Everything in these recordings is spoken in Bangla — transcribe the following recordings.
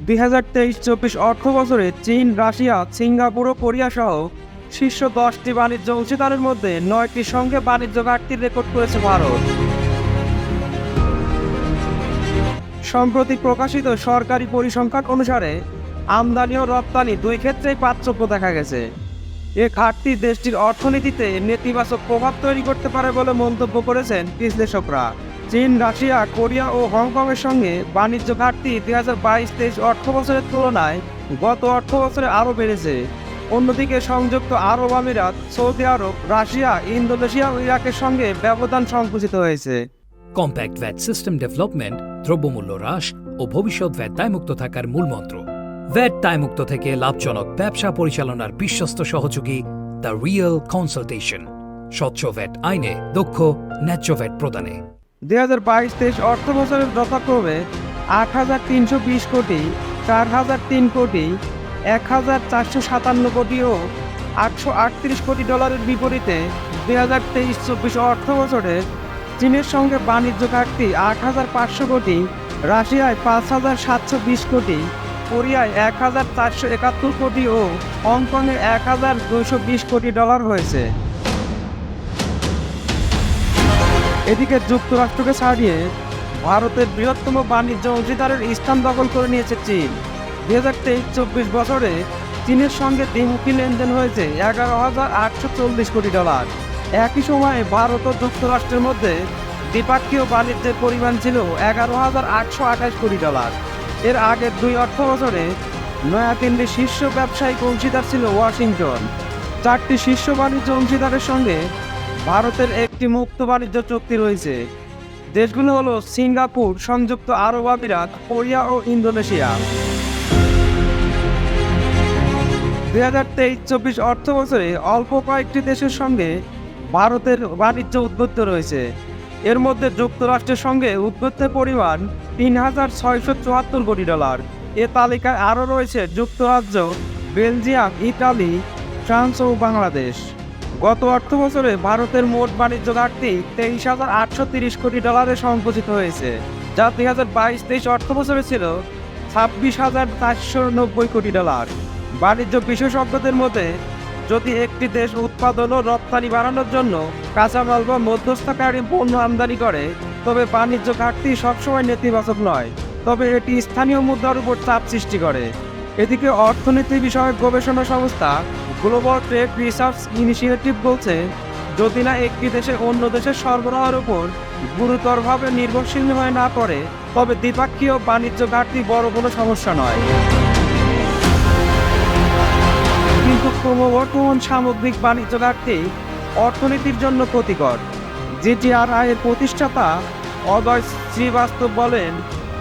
2023-24 অর্থবছরে চীন, রাশিয়া, সিঙ্গাপুর ও কোরিয়া সহ শীর্ষ 10টি বাণিজ্য অংশীদারের মধ্যে 9টির সঙ্গে বাণিজ্য ঘাটতির রেকর্ড করেছে ভারত। সম্প্রতি প্রকাশিত সরকারি পরিসংখ্যান অনুসারে আমদানি ও রপ্তানি দুই ক্ষেত্রেই পার্থক্য দেখা গেছে। এ ঘাটতি দেশটির অর্থনীতিতে নেতিবাচক প্রভাব তৈরি করতে পারে বলে মন্তব্য করেছেন বিশ্লেষকরা। চীন, রাশিয়া, কোরিয়া ও হংকংয়ের সঙ্গে বাণিজ্য ঘাটতি 2022-23 অর্থবছরের তুলনায় গত অর্থবছরে আরও বেড়েছে। অন্যদিকে সংযুক্ত আরব আমিরাত, সৌদি আরব, রাশিয়া, ইন্দোনেশিয়া ও ইরাকের সঙ্গে ব্যবধান সংকুচিত হয়েছে। কম্প্যাক্ট ভ্যাট সিস্টেম ডেভেলপমেন্ট, দ্রব্যমূল্য হ্রাস ও ভবিষ্যৎ ভ্যাট দায়মুক্ত থাকার মূলমন্ত্র। ভ্যাট দায়মুক্ত থেকে লাভজনক ব্যবসা পরিচালনার বিশ্বস্ত সহযোগী দ্য রিয়েল কনসালটেশন। স্বচ্ছ ভ্যাট আইনে দক্ষ ন্যায্য ভ্যাট প্রদানে। 2022-23 অর্থবছরের যথাক্রমে 8,320 কোটি, 4,003 কোটি, 1,457 কোটি ও 838 কোটি ডলারের বিপরীতে 2023-24 অর্থবছরে চীনের সঙ্গে বাণিজ্য ঘাটতি 8,500 কোটি, রাশিয়ায় 5,720 কোটি, কোরিয়ায় 1,471 কোটি ও হংকংয়ে 1,220 কোটি ডলার হয়েছে। এদিকে যুক্তরাষ্ট্রকে ছাড়িয়ে ভারতের বৃহত্তম বাণিজ্য অংশীদারের স্থান দখল করে নিয়েছে চীন। 2023-24 বছরে চীনের সঙ্গে দ্বিমুখী লেনদেন হয়েছে 11,840 কোটি ডলার। একই সময়ে ভারত ও যুক্তরাষ্ট্রের মধ্যে দ্বিপাক্ষীয় বাণিজ্যের পরিমাণ ছিল 11,828 কোটি ডলার। এর আগের দুই অর্থ বছরে নয়াদিল্লির শীর্ষ ব্যবসায়িক অংশীদার ছিল ওয়াশিংটন। 4টি শীর্ষ বাণিজ্য অংশীদারের সঙ্গে ভারতের একটি মুক্ত বাণিজ্য চুক্তি রয়েছে। দেশগুলো হলো সিঙ্গাপুর, সংযুক্ত আরব আমিরাত, কোরিয়া ও ইন্দোনেশিয়া। 2023-24 অর্থ বছরে অল্প কয়েকটি দেশের সঙ্গে ভারতের বাণিজ্য উদ্বৃত্ত রয়েছে। এর মধ্যে যুক্তরাষ্ট্রের সঙ্গে উদ্বৃত্তের পরিমাণ 3,674 কোটি ডলার। এ তালিকায় আরও রয়েছে যুক্তরাজ্য, বেলজিয়াম, ইতালি, ফ্রান্স ও বাংলাদেশ। গত অর্থ বছরে ভারতের মোট বাণিজ্য ঘাটতি 23,830 কোটি ডলারে সংকুচিত হয়েছে, যা 2022-23 অর্থ বছরে ছিল 26,490 কোটি ডলার। বাণিজ্য বিশেষজ্ঞদের মতে, যদি একটি দেশ উৎপাদন ও রপ্তানি বাড়ানোর জন্য কাঁচামাল বা মধ্যস্থতাকারী পণ্য আমদানি করে, তবে বাণিজ্য ঘাটতি সবসময় নেতিবাচক নয়, তবে এটি স্থানীয় মুদ্রার উপর চাপ সৃষ্টি করে। এদিকে অর্থনীতি বিষয়ক গবেষণা সংস্থা গ্লোবাল ট্রেড রিসার্চ ইনিশিয়েটিভ বলছে, যদি না একটি দেশে অন্য দেশের সরবরাহের উপর গুরুতরভাবে নির্ভরশীল হয়ে না পড়ে, তবে দ্বিপাক্ষীয় বাণিজ্য ঘাটতি বড় কোনো সমস্যা নয়। কিন্তু ক্রমবর্ধমান সামগ্রিক বাণিজ্য ঘাটতি অর্থনীতির জন্য ক্ষতিকর। জিটিআরআই এর প্রতিষ্ঠাতা অজয় শ্রীবাস্তব বলেন,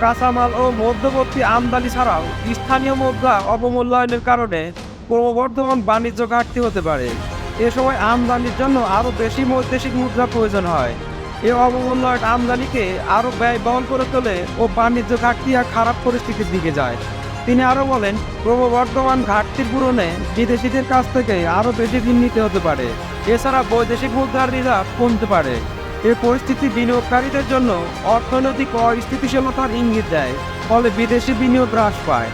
কাঁচামাল ও মধ্যবর্তী আমদানি ছাড়াও স্থানীয় মুদ্রা অবমূল্যায়নের কারণে ক্রমবর্ধমান বাণিজ্য ঘাটতি হতে পারে। এ সময় আমদানির জন্য আরও বেশি বৈদেশিক মুদ্রা প্রয়োজন হয়। এ অবমূল্যায়ন আমদানিকে আরও ব্যয়বহুল করে তোলে ও বাণিজ্য ঘাটতি আর খারাপ পরিস্থিতির দিকে যায়। তিনি আরও বলেন, ক্রমবর্ধমান ঘাটতির পূরণে বিদেশিদের কাছ থেকে আরও বেশি ঋণ নিতে হতে পারে। এছাড়া বৈদেশিক মুদ্রার রিজার্ভ কমতে পারে। এই পরিস্থিতি বিনিয়োগকারীদের জন্য অর্থনৈতিক অস্থিতিশীলতার ইঙ্গিত দেয়, ফলে বিদেশি বিনিয়োগ হ্রাস পায়।